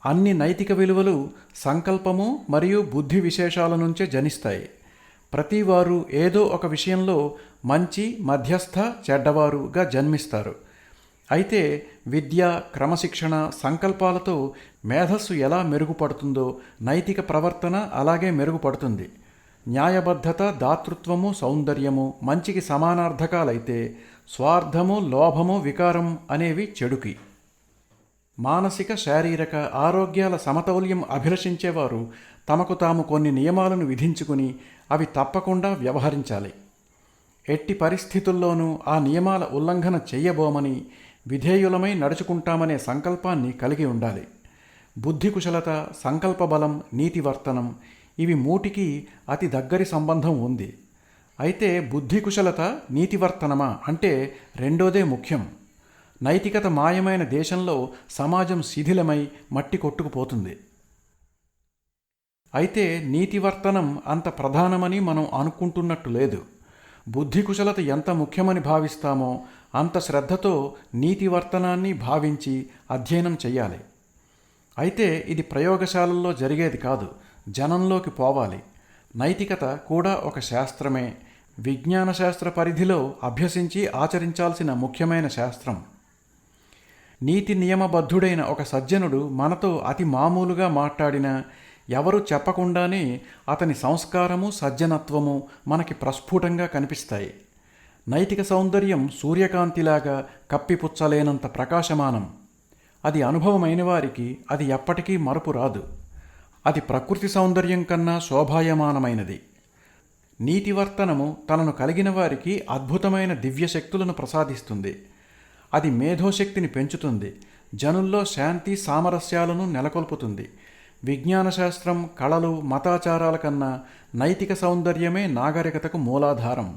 అన్ని నైతిక విలువలు సంకల్పము మరియు బుద్ధి విశేషాల నుంచే జనిస్తాయి. ప్రతివారు ఏదో ఒక విషయంలో మంచి, మధ్యస్థ, చెడ్డవారుగా జన్మిస్తారు. అయితే విద్య, క్రమశిక్షణ, సంకల్పాలతో మేధస్సు ఎలా మెరుగుపడుతుందో నైతిక ప్రవర్తన అలాగే మెరుగుపడుతుంది. న్యాయబద్ధత, దాతృత్వము, సౌందర్యము మంచికి సమానార్థకాలైతే స్వార్థము, లోభము, వికారం అనేవి చెడుకి. మానసిక, శారీరక ఆరోగ్యాల సమతౌల్యం అభిలషించేవారు తమకు తాము కొన్ని నియమాలను విధించుకుని అవి తప్పకుండా వ్యవహరించాలి. ఎట్టి పరిస్థితుల్లోనూ ఆ నియమాల ఉల్లంఘన చెయ్యబోమని, విధేయులమై నడుచుకుంటామనే సంకల్పాన్ని కలిగి ఉండాలి. బుద్ధి కుశలత, సంకల్పబలం, నీతివర్తనం ఇవి మూటికి అతి దగ్గరి సంబంధం ఉంది. అయితే బుద్ధి కుశలత, నీతివర్తనమా అంటే రెండోదే ముఖ్యం. నైతికత మాయమైన దేశంలో సమాజం శిథిలమై మట్టి కొట్టుకుపోతుంది. అయితే నీతివర్తనం అంత ప్రధానమని మనం అనుకుంటున్నట్టు లేదు. బుద్ధి కుశలత ఎంత ముఖ్యమని భావిస్తామో అంత శ్రద్ధతో నీతివర్తనాన్ని భావించి అధ్యయనం చెయ్యాలి. అయితే ఇది ప్రయోగశాలల్లో జరిగేది కాదు, జనంలోకి పోవాలి. నైతికత కూడా ఒక శాస్త్రమే, విజ్ఞాన శాస్త్ర పరిధిలో అభ్యసించి ఆచరించాల్సిన ముఖ్యమైన శాస్త్రం. నీతి నియమబద్ధుడైన ఒక సజ్జనుడు మనతో అతి మామూలుగా మాట్లాడినా ఎవరు చెప్పకుండానే అతని సంస్కారము, సజ్జనత్వము మనకి ప్రస్ఫుటంగా కనిపిస్తాయి. నైతిక సౌందర్యం సూర్యకాంతిలాగా కప్పిపుచ్చలేనంత ప్రకాశమానం. అది అనుభవమైన వారికి అది ఎప్పటికీ మరపు రాదు. అది ప్రకృతి సౌందర్యం కన్నా శోభాయమానమైనది. నీతివర్తనము తనను కలిగిన వారికి అద్భుతమైన దివ్యశక్తులను ప్రసాదిస్తుంది. అది మేధోశక్తిని పెంచుతుంది, జనుల్లో శాంతి సామరస్యాలను నెలకొల్పుతుంది. విజ్ఞానశాస్త్రం, కళలు, మతాచారాల కన్నా నైతిక సౌందర్యమే నాగరికతకు మూలాధారం.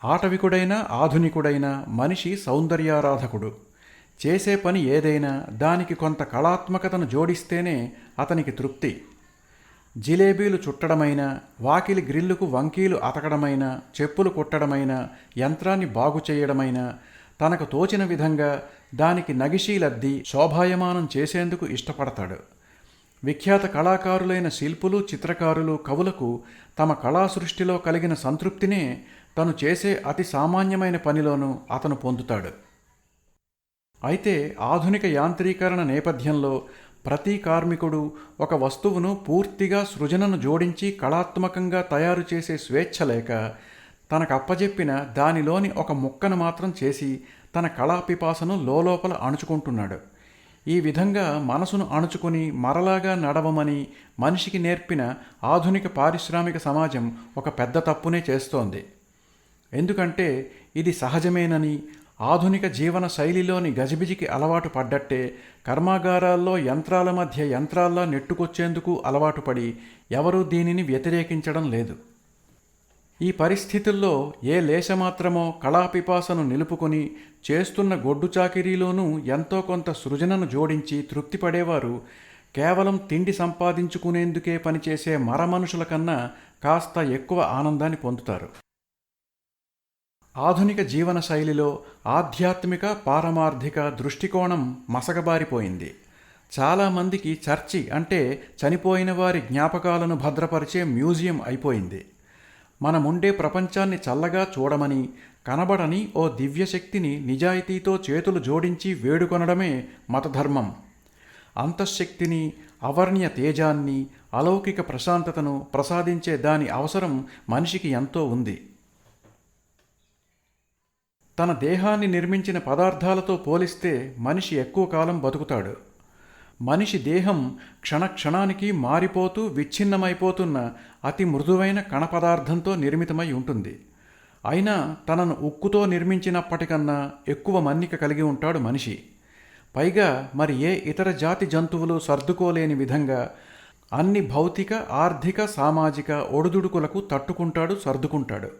ఆటవికుడైన ఆధునికుడైన మనిషి సౌందర్యారాధకుడు. చేసే పని ఏదైనా దానికి కొంత కళాత్మకతను జోడిస్తేనే అతనికి తృప్తి. జిలేబీలు చుట్టడమైనా, వాకిలి గ్రిల్లుకు వంకీలు అతకడమైనా, చెప్పులు కుట్టడమైనా, యంత్రాన్ని బాగు చేయడమైనా తనకు తోచిన విధంగా దానికి నగిషీలద్ది శోభాయమానం చేసేందుకు ఇష్టపడతాడు. విఖ్యాత కళాకారులైన శిల్పులు, చిత్రకారులు, కవులకు తమ కళాసృష్టిలో కలిగిన సంతృప్తినే తను చేసే అతి సామాన్యమైన పనిలోనూ అతను పొందుతాడు. అయితే ఆధునిక యాంత్రీకరణ నేపథ్యంలో ప్రతి కార్మికుడు ఒక వస్తువును పూర్తిగా సృజనను జోడించి కళాత్మకంగా తయారు చేసే స్వేచ్ఛ లేక తనకప్పజెప్పిన దానిలోని ఒక ముక్కను మాత్రం చేసి తన కళాపిపాసను లోలోపల అణుచుకుంటున్నాడు. ఈ విధంగా మనసును అణుచుకుని మరలాగా నడవమని మనిషికి నేర్పిన ఆధునిక పారిశ్రామిక సమాజం ఒక పెద్ద తప్పునే చేస్తోంది. ఎందుకంటే ఇది సహజమేనని, ఆధునిక జీవన శైలిలోని గజిబిజికి అలవాటు పడ్డట్టే కర్మాగారాల్లో యంత్రాల మధ్య యంత్రాల్లా నెట్టుకొచ్చేందుకు అలవాటు పడి ఎవరూ దీనిని వ్యతిరేకించడం లేదు. ఈ పరిస్థితుల్లో ఏ లేశమాత్రమో కళాపిపాసను నిలుపుకొని చేస్తున్న గొడ్డు చాకిరీలోనూ ఎంతో కొంత సృజనను జోడించి తృప్తిపడేవారు కేవలం తిండి సంపాదించుకునేందుకే పనిచేసే మరమనుషుల కన్నా కాస్త ఎక్కువ ఆనందాన్ని పొందుతారు. ఆధునిక జీవన శైలిలో ఆధ్యాత్మిక, పారమార్థిక దృష్టికోణం మసకబారిపోయింది. చాలామందికి చర్చి అంటే చనిపోయిన వారి జ్ఞాపకాలను భద్రపరిచే మ్యూజియం అయిపోయింది. మనముండే ప్రపంచాన్ని చల్లగా చూడమని, కనబడని ఓ దివ్యశక్తిని నిజాయితీతో చేతులు జోడించి వేడుకొనడమే మతధర్మం. అంతఃశక్తిని, అవర్ణ్య తేజాన్ని, అలౌకిక ప్రశాంతతను ప్రసాదించే దాని అవసరం మనిషికి ఎంతో ఉంది. తన దేహాన్ని నిర్మించిన పదార్థాలతో పోలిస్తే మనిషి ఎక్కువ కాలం బతుకుతాడు. మనిషి దేహం క్షణక్షణానికి మారిపోతూ విచ్ఛిన్నమైపోతున్న అతి మృదువైన కణ పదార్థంతో నిర్మితమై ఉంటుంది. అయినా తనను ఉక్కుతో నిర్మించినప్పటికన్నా ఎక్కువ మన్నిక కలిగి ఉంటాడు మనిషి. పైగా మరి ఏ ఇతర జాతి జంతువులు సర్దుకోలేని విధంగా అన్ని భౌతిక, ఆర్థిక, సామాజిక ఒడుదుడుకులకు తట్టుకుంటాడు, సర్దుకుంటాడు.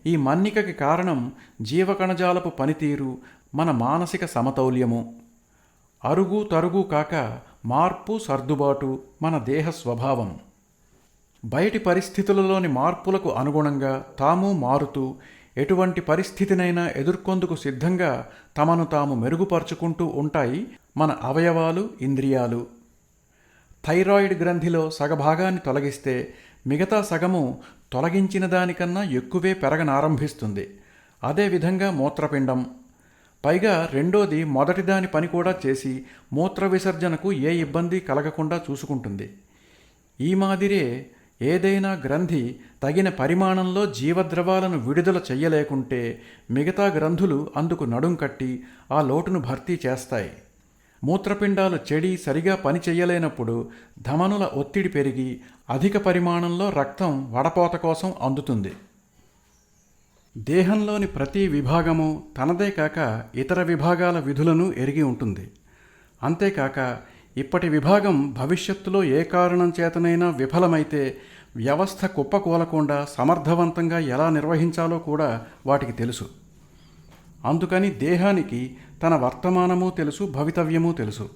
ఈ మన్నికకి కారణం జీవకణజాలపు పనితీరు, మన మానసిక సమతౌల్యము. అరుగు తరుగు కాక మార్పు, సర్దుబాటు మన దేహ స్వభావం. బయటి పరిస్థితులలోని మార్పులకు అనుగుణంగా తాము మారుతూ ఎటువంటి పరిస్థితినైనా ఎదుర్కొందుకు సిద్ధంగా తమను తాము మెరుగుపరుచుకుంటూ ఉంటాయి మన అవయవాలు, ఇంద్రియాలు. థైరాయిడ్ గ్రంథిలో సగభాగాన్ని తొలగిస్తే మిగతా సగము తొలగించిన దానికన్నా ఎక్కువే పెరగనారంభిస్తుంది. అదేవిధంగా మూత్రపిండం. పైగా రెండోది మొదటిదాని పని కూడా చేసి మూత్ర విసర్జనకు ఏ ఇబ్బంది కలగకుండా చూసుకుంటుంది. ఈ మాదిరే ఏదైనా గ్రంథి తగిన పరిమాణంలో జీవద్రవాలను విడుదల చెయ్యలేకుంటే మిగతా గ్రంథులు అందుకు నడుం కట్టి ఆ లోటును భర్తీ చేస్తాయి. మూత్రపిండాలు చెడి సరిగా పని చెయ్యలేనప్పుడు ధమనుల ఒత్తిడి పెరిగి అధిక పరిమాణంలో రక్తం వడపోత కోసం అందుతుంది. దేహంలోని ప్రతి విభాగము తనదే కాక ఇతర విభాగాల విధులను ఎరిగి ఉంటుంది. అంతేకాక ఇప్పటి విభాగం భవిష్యత్తులో ఏ కారణం చేతనైనా విఫలమైతే వ్యవస్థ కుప్పకూలకుండా సమర్థవంతంగా ఎలా నిర్వహించాలో కూడా వాటికి తెలుసు. అందుకని దేహానికి తన వర్తమానము తెలుసు, భవితవ్యము తెలుసు.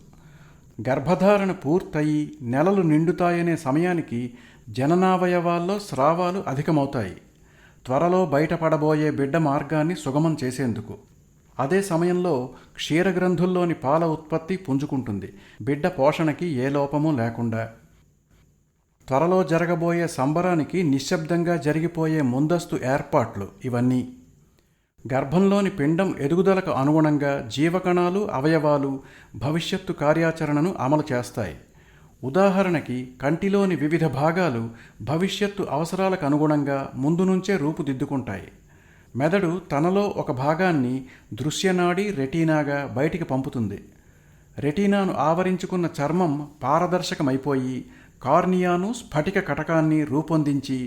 గర్భధారణ పూర్తయి నెలలు నిండుతాయనే సమయానికి జననావయవాల్లో స్రావాలు అధికమవుతాయి, త్వరలో బయటపడబోయే బిడ్డ మార్గాన్ని సుగమం చేసేందుకు. అదే సమయంలో క్షీరగ్రంథుల్లోని పాల ఉత్పత్తి పుంజుకుంటుంది, బిడ్డ పోషణకి ఏ లోపము లేకుండా. త్వరలో జరగబోయే సంబరానికి నిశ్శబ్దంగా జరిగిపోయే ముందస్తు ఏర్పాట్లు ఇవన్నీ. గర్భంలోని పిండం ఎదుగుదలకు అనుగుణంగా జీవకణాలు, అవయవాలు భవిష్యత్తు కార్యాచరణను అమలు చేస్తాయి. ఉదాహరణకి కంటిలోని వివిధ భాగాలు భవిష్యత్తు అవసరాలకు అనుగుణంగా ముందు నుంచే రూపుదిద్దుకుంటాయి. మెదడు తనలో ఒక భాగాన్ని దృశ్యనాడి రెటీనాగా బయటికి పంపుతుంది. రెటీనాను ఆవరించుకున్న చర్మం పారదర్శకమైపోయి కార్నియాను, స్ఫటిక కటకాన్ని రూపొందించి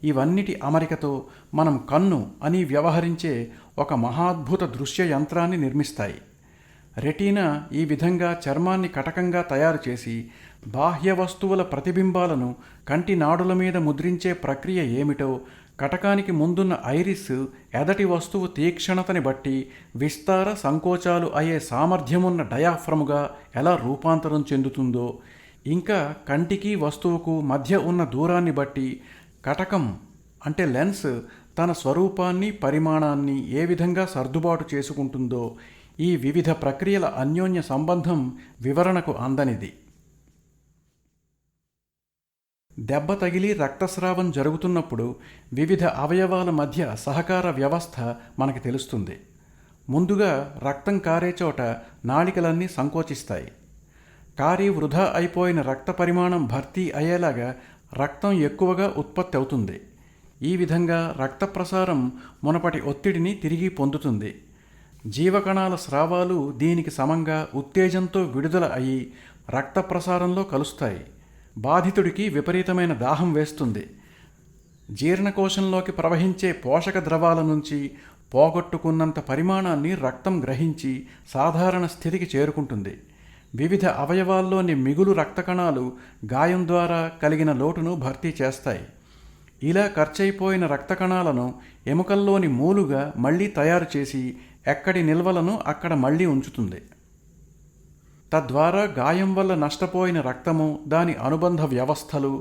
ఇవన్నిటి అమరికతో మనం కన్ను అని వ్యవహరించే ఒక మహాద్భుత దృశ్య యంత్రాన్ని నిర్మిస్తాయి. రెటీనా ఈ విధంగా చర్మాన్ని కటకంగా తయారు చేసి బాహ్య వస్తువుల ప్రతిబింబాలను కంటి నాడుల మీద ముద్రించే ప్రక్రియ ఏమిటో, కటకానికి ముందున్న ఐరిస్ ఎదటి వస్తువు తీక్షణతని బట్టి విస్తార సంకోచాలు అయ్యే సామర్థ్యమున్న డయాఫ్రముగా ఎలా రూపాంతరం చెందుతుందో, ఇంకా కంటికి వస్తువుకు మధ్య ఉన్న దూరాన్ని బట్టి కటకం అంటే లెన్స్ తన స్వరూపాన్ని, పరిమాణాన్ని ఏ విధంగా సర్దుబాటు చేసుకుంటుందో, ఈ వివిధ ప్రక్రియల అన్యోన్య సంబంధం వివరణకు అందనిది. దెబ్బ తగిలి రక్తస్రావం జరుగుతున్నప్పుడు వివిధ అవయవాల మధ్య సహకార వ్యవస్థ మనకి తెలుస్తుంది. ముందుగా రక్తం కారే చోట నాళికలన్నీ సంకోచిస్తాయి. కారి వృధా అయిపోయిన రక్త పరిమాణం భర్తీ అయ్యేలాగా రక్తం ఎక్కువగా ఉత్పత్తి అవుతుంది. ఈ విధంగా రక్త ప్రసారం మునపటి ఒత్తిడిని తిరిగి పొందుతుంది. జీవకణాల స్రావాలు దీనికి సమంగా ఉత్తేజంతో విడుదల అయి రక్త ప్రసారంలో కలుస్తాయి. బాధితుడికి విపరీతమైన దాహం వేస్తుంది. జీర్ణకోశంలోకి ప్రవహించే పోషక ద్రవాల నుంచి పోగొట్టుకున్నంత పరిమాణాన్ని రక్తం గ్రహించి సాధారణ స్థితికి చేరుకుంటుంది. వివిధ అవయవాల్లోని మిగులు రక్త కణాలు గాయం ద్వారా కలిగిన లోటును భర్తీ చేస్తాయి. ఇలా ఖర్చయిపోయిన రక్త కణాలను ఎముకల్లోని మూలుగా మళ్లీ తయారు చేసి ఎక్కడి నిల్వలను అక్కడ మళ్లీ ఉంచుతుంది. తద్వారా గాయం వల్ల నష్టపోయిన రక్తము, దాని అనుబంధ వ్యవస్థలు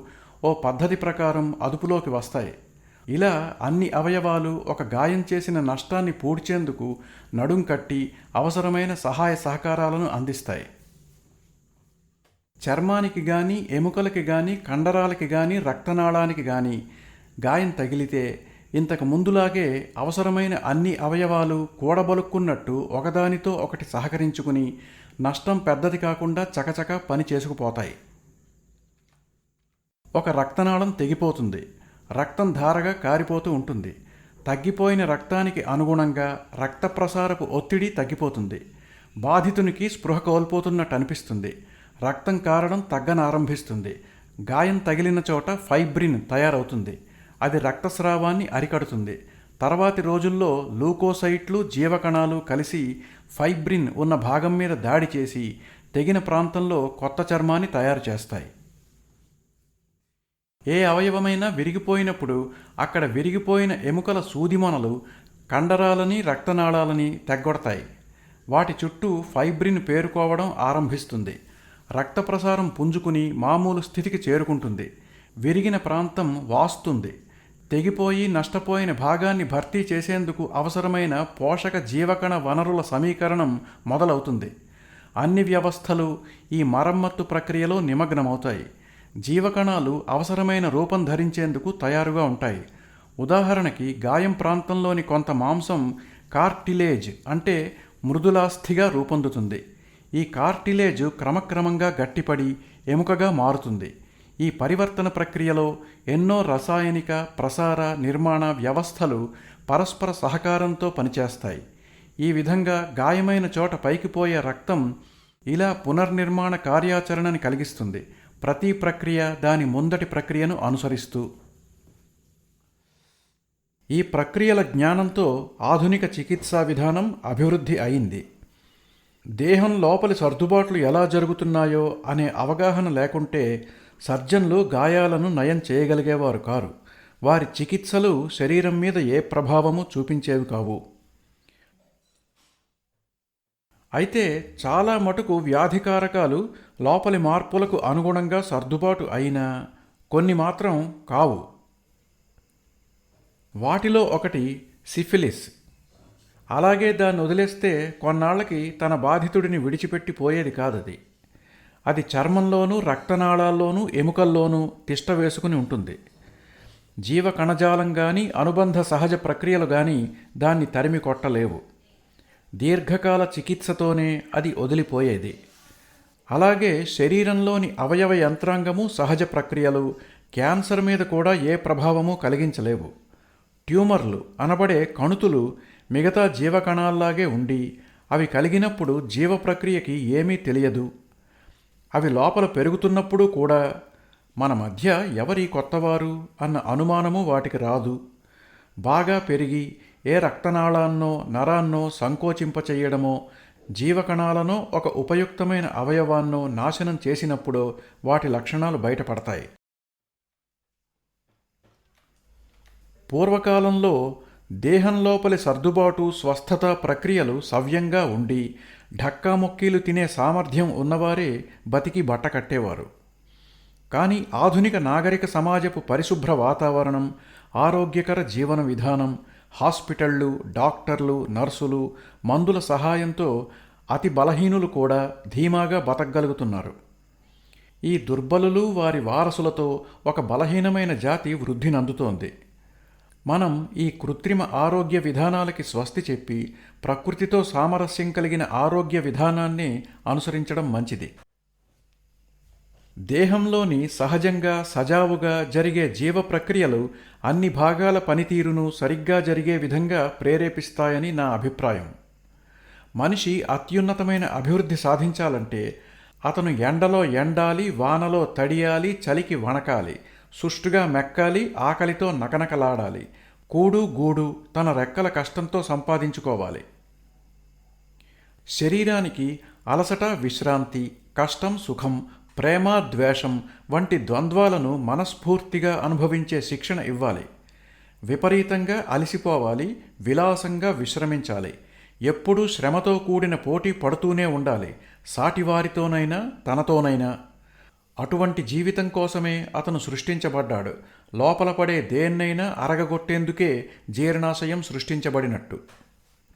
ఓ పద్ధతి ప్రకారం అదుపులోకి వస్తాయి. ఇలా అన్ని అవయవాలు ఒక గాయం చేసిన నష్టాన్ని పూడ్చేందుకు నడుం కట్టి అవసరమైన సహాయ సహకారాలను అందిస్తాయి. చర్మానికి కానీ, ఎముకలకి కానీ, కండరాలకి కానీ, రక్తనాళానికి కానీ గాయం తగిలితే ఇంతకు ముందులాగే అవసరమైన అన్ని అవయవాలు కూడబలుక్కున్నట్టు ఒకదానితో ఒకటి సహకరించుకుని నష్టం పెద్దది కాకుండా చకచక పని చేసుకుపోతాయి. ఒక రక్తనాళం తెగిపోతుంది, రక్తం ధారగా కారిపోతూ ఉంటుంది. తగ్గిపోయిన రక్తానికి అనుగుణంగా రక్త ప్రసారపు ఒత్తిడి తగ్గిపోతుంది. బాధితునికి స్పృహ కోల్పోతున్నట్టు అనిపిస్తుంది. రక్తం కారడం తగ్గనారంభిస్తుంది. గాయం తగిలిన చోట ఫైబ్రిన్ తయారవుతుంది. అది రక్తస్రావాన్ని అరికడుతుంది. తర్వాతి రోజుల్లో లూకోసైట్లు, జీవకణాలు కలిసి ఫైబ్రిన్ ఉన్న భాగం మీద దాడి చేసి తెగిన ప్రాంతంలో కొత్త చర్మాన్ని తయారు చేస్తాయి. ఏ అవయవమైనా విరిగిపోయినప్పుడు అక్కడ విరిగిపోయిన ఎముకల సూదిమొనలు కండరాలని, రక్తనాళాలని తెగ్గొడతాయి. వాటి చుట్టూ ఫైబ్రిన్ పేరుకోవడం ఆరంభిస్తుంది. రక్త ప్రసారం పుంజుకుని మామూలు స్థితికి చేరుకుంటుంది. విరిగిన ప్రాంతం వాస్తుంది. తెగిపోయి నష్టపోయిన భాగాన్ని భర్తీ చేసేందుకు అవసరమైన పోషక జీవకణ వనరుల సమీకరణం మొదలవుతుంది. అన్ని వ్యవస్థలు ఈ మరమ్మత్తు ప్రక్రియలో నిమగ్నమవుతాయి. జీవకణాలు అవసరమైన రూపం ధరించేందుకు తయారుగా ఉంటాయి. ఉదాహరణకి గాయం ప్రాంతంలోని కొంత మాంసం కార్టిలేజ్ అంటే మృదులాస్థిగా రూపొందుతుంది. ఈ కార్టిలేజ్ క్రమక్రమంగా గట్టిపడి ఎముకగా మారుతుంది. ఈ పరివర్తన ప్రక్రియలో ఎన్నో రసాయనిక, ప్రసార, నిర్మాణ వ్యవస్థలు పరస్పర సహకారంతో పనిచేస్తాయి. ఈ విధంగా గాయమైన చోట పైకి పోయే రక్తం ఇలా పునర్నిర్మాణ కార్యాచరణని కలిగిస్తుంది. ప్రతి ప్రక్రియ దాని ముందటి ప్రక్రియను అనుసరిస్తూ. ఈ ప్రక్రియల జ్ఞానంతో ఆధునిక చికిత్సా విధానం అభివృద్ధి అయింది. దేహం లోపలి సర్దుబాట్లు ఎలా జరుగుతున్నాయో అనే అవగాహన లేకుంటే సర్జన్లు గాయాలను నయం చేయగలిగేవారు కారు. వారి చికిత్సలు శరీరం మీద ఏ ప్రభావము చూపించేవి కావు. అయితే చాలా మటుకు వ్యాధికారకాలు లోపలి మార్పులకు అనుగుణంగా సర్దుబాటు అయినా కొన్ని మాత్రం కావు. వాటిలో ఒకటి సిఫిలిస్. అలాగే దాన్ని వదిలేస్తే కొన్నాళ్లకి తన బాధితుడిని విడిచిపెట్టి పోయేది కాదది. అది చర్మంలోనూ, రక్తనాళాల్లోనూ, ఎముకల్లోనూ తిష్ట వేసుకుని ఉంటుంది. జీవ కణజాలం కానీ, అనుబంధ సహజ ప్రక్రియలు కానీ దాన్ని తరిమి కొట్టలేవు. దీర్ఘకాల చికిత్సతోనే అది వదిలిపోయేది. అలాగే శరీరంలోని అవయవ యంత్రాంగము, సహజ ప్రక్రియలు క్యాన్సర్ మీద కూడా ఏ ప్రభావము కలిగించలేవు. ట్యూమర్లు అనబడే కణుతులు మిగతా జీవకణాల్లాగే ఉండి అవి కలిగినప్పుడు జీవ ప్రక్రియకి ఏమీ తెలియదు. అవి లోపల పెరుగుతున్నప్పుడు కూడా మన మధ్య ఎవరి కొత్తవారు అన్న అనుమానము వాటికి రాదు. బాగా పెరిగి ఏ రక్తనాళాన్నో, నరాన్నో సంకోచింపచేయడమో, జీవకణాలనో, ఒక ఉపయుక్తమైన అవయవాన్నో నాశనం చేసినప్పుడో వాటి లక్షణాలు బయటపడతాయి. పూర్వకాలంలో దేహం లోపలి సర్దుబాటు, స్వస్థత ప్రక్రియలు సవ్యంగా ఉండి ఢక్కాముక్కీలు తినే సామర్థ్యం ఉన్నవారే బతికి బట్ట కట్టేవారు. కానీ ఆధునిక నాగరిక సమాజపు పరిశుభ్ర వాతావరణం, ఆరోగ్యకర జీవన విధానం, హాస్పిటళ్ళు, డాక్టర్లు, నర్సులు, మందుల సహాయంతో అతి బలహీనులు కూడా ధీమాగా బతకగలుగుతున్నారు. ఈ దుర్బలులు, వారి వారసులతో ఒక బలహీనమైన జాతి వృద్ధినందుతోంది. మనం ఈ కృత్రిమ ఆరోగ్య విధానాలకి స్వస్తి చెప్పి ప్రకృతితో సామరస్యం కలిగిన ఆరోగ్య విధానాన్ని అనుసరించడం మంచిది. దేహంలోని సహజంగా, సజావుగా జరిగే జీవ ప్రక్రియలు అన్ని భాగాల పనితీరును సరిగ్గా జరిగే విధంగా ప్రేరేపిస్తాయని నా అభిప్రాయం. మనిషి అత్యున్నతమైన అభివృద్ధి సాధించాలంటే అతను ఎండలో ఎండాలి, వానలో తడియాలి, చలికి వణకాలి, సుష్టుగా మెక్కాలి, ఆకలితో నకనకలాడాలి, కూడు గూడు తన రెక్కల కష్టంతో సంపాదించుకోవాలి. శరీరానికి అలసట, విశ్రాంతి, కష్టం, సుఖం, ప్రేమ, ద్వేషం వంటి ద్వంద్వాలను మనస్ఫూర్తిగా అనుభవించే శిక్షణ ఇవ్వాలి. విపరీతంగా అలసిపోవాలి, విలాసంగా విశ్రమించాలి. ఎప్పుడూ శ్రమతో కూడిన పోటీ పడుతూనే ఉండాలి, సాటివారితోనైనా తనతోనైనా. అటువంటి జీవితం కోసమే అతను సృష్టించబడ్డాడు. లోపల పడే దేన్నైనా అరగగొట్టేందుకే జీర్ణాశయం సృష్టించబడినట్టు.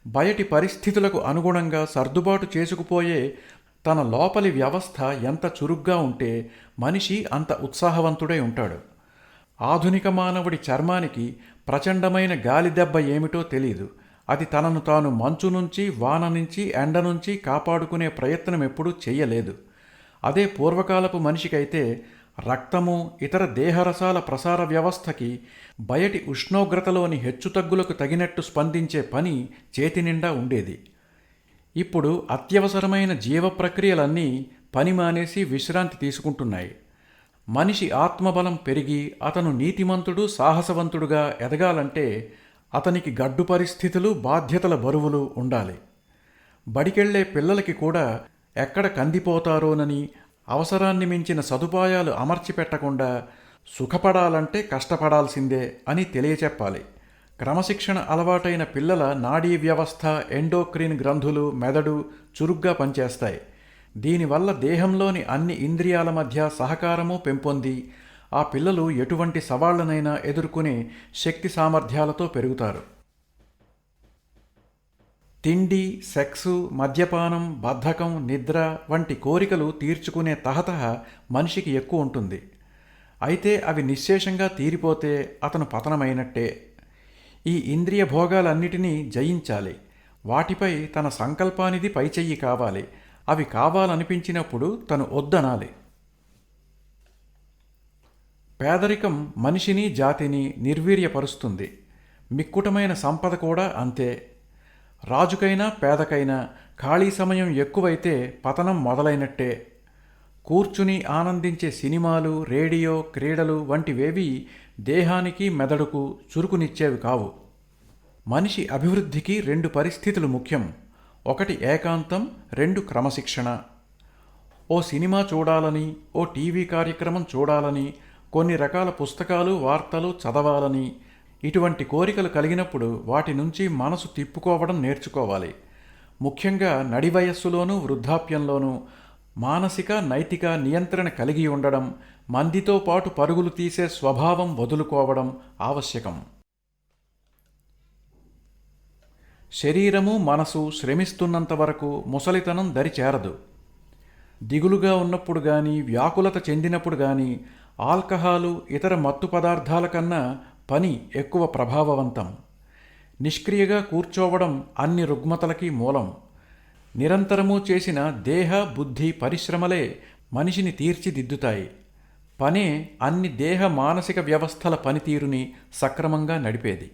బయటి పరిస్థితులకు అనుగుణంగా సర్దుబాటు చేసుకుపోయే తన లోపలి వ్యవస్థ ఎంత చురుగ్గా ఉంటే మనిషి అంత ఉత్సాహవంతుడై ఉంటాడు. ఆధునిక మానవుడి చర్మానికి ప్రచండమైన గాలి దెబ్బ ఏమిటో తెలీదు. అది తనను తాను మంచు నుంచి, వాన నుంచి, ఎండ నుంచి కాపాడుకునే ప్రయత్నం ఎప్పుడూ చెయ్యలేదు. అదే పూర్వకాలపు మనిషికైతే రక్తము, ఇతర దేహరసాల ప్రసార వ్యవస్థకి బయటి ఉష్ణోగ్రతలోని హెచ్చుతగ్గులకు తగినట్టు స్పందించే పని చేతి నిండా ఉండేది. ఇప్పుడు అత్యవసరమైన జీవ ప్రక్రియలన్నీ పని మానేసి విశ్రాంతి తీసుకుంటున్నాయి. మనిషి ఆత్మబలం పెరిగి అతను నీతిమంతుడు, సాహసవంతుడుగా ఎదగాలంటే అతనికి గడ్డు పరిస్థితులు, బాధ్యతల బరువులు ఉండాలి. బడికెళ్లే పిల్లలకి కూడా ఎక్కడ కందిపోతారోనని అవసరాన్ని మించిన సదుపాయాలు అమర్చిపెట్టకుండా సుఖపడాలంటే కష్టపడాల్సిందే అని తెలియచెప్పాలి. క్రమశిక్షణ అలవాటైన పిల్లల నాడీ వ్యవస్థ, ఎండోక్రిన్ గ్రంథులు, మెదడు చురుగ్గా పనిచేస్తాయి. దీనివల్ల దేహంలోని అన్ని ఇంద్రియాల మధ్య సహకారము పెంపొంది ఆ పిల్లలు ఎటువంటి సవాళ్లనైనా ఎదుర్కొనే శక్తి సామర్థ్యాలతో పెరుగుతారు. తిండి, సెక్సు, మద్యపానం, బద్ధకం, నిద్ర వంటి కోరికలు తీర్చుకునే తహతహ మనిషికి ఎక్కువ ఉంటుంది. అయితే అవి నిశ్శేషంగా తీరిపోతే అతను పతనమైనట్టే. ఈ ఇంద్రియ భోగాలన్నిటినీ జయించాలి. వాటిపై తన సంకల్పానిది పైచెయ్యి కావాలి. అవి కావాలనిపించినప్పుడు తను వద్దనాలి. పేదరికం మనిషిని, జాతిని నిర్వీర్యపరుస్తుంది. మిక్కుటమైన సంపద కూడా అంతే. రాజుకైనా పేదకైనా ఖాళీ సమయం ఎక్కువైతే పతనం మొదలైనట్టే. కూర్చుని ఆనందించే సినిమాలు, రేడియో, క్రీడలు వంటివేవీ దేహానికి, మెదడుకు చురుకునిచ్చేవి కావు. మనిషి అభివృద్ధికి 2 పరిస్థితులు ముఖ్యం. 1 ఏకాంతం, 2 క్రమశిక్షణ. ఓ సినిమా చూడాలని, ఓ టీవీ కార్యక్రమం చూడాలని, కొన్ని రకాల పుస్తకాలు, వార్తలు చదవాలని, ఇటువంటి కోరికలు కలిగినప్పుడు వాటి నుంచి మనసు తిప్పుకోవడం నేర్చుకోవాలి. ముఖ్యంగా నడి వయస్సులోనూ వృద్ధాప్యంలోనూ మానసిక, నైతిక నియంత్రణ కలిగి ఉండడం, మందితో పాటు పరుగులు తీసే స్వభావం వదులుకోవడం ఆవశ్యకం. శరీరము, మనసు శ్రమిస్తున్నంత వరకు ముసలితనం దరిచేరదు. దిగులుగా ఉన్నప్పుడు కానీ, వ్యాకులత చెందినప్పుడు కానీ ఆల్కహాలు, ఇతర మత్తు పదార్థాల కన్నా పని ఎక్కువ ప్రభావవంతం. నిష్క్రియగా కూర్చోవడం అన్ని రుగ్మతలకి మూలం. నిరంతరము చేసిన దేహ, బుద్ధి పరిశ్రమలే మనిషిని తీర్చిదిద్దుతాయి. పనే అన్ని దేహ, మానసిక వ్యవస్థల పనితీరుని సక్రమంగా నడిపేది.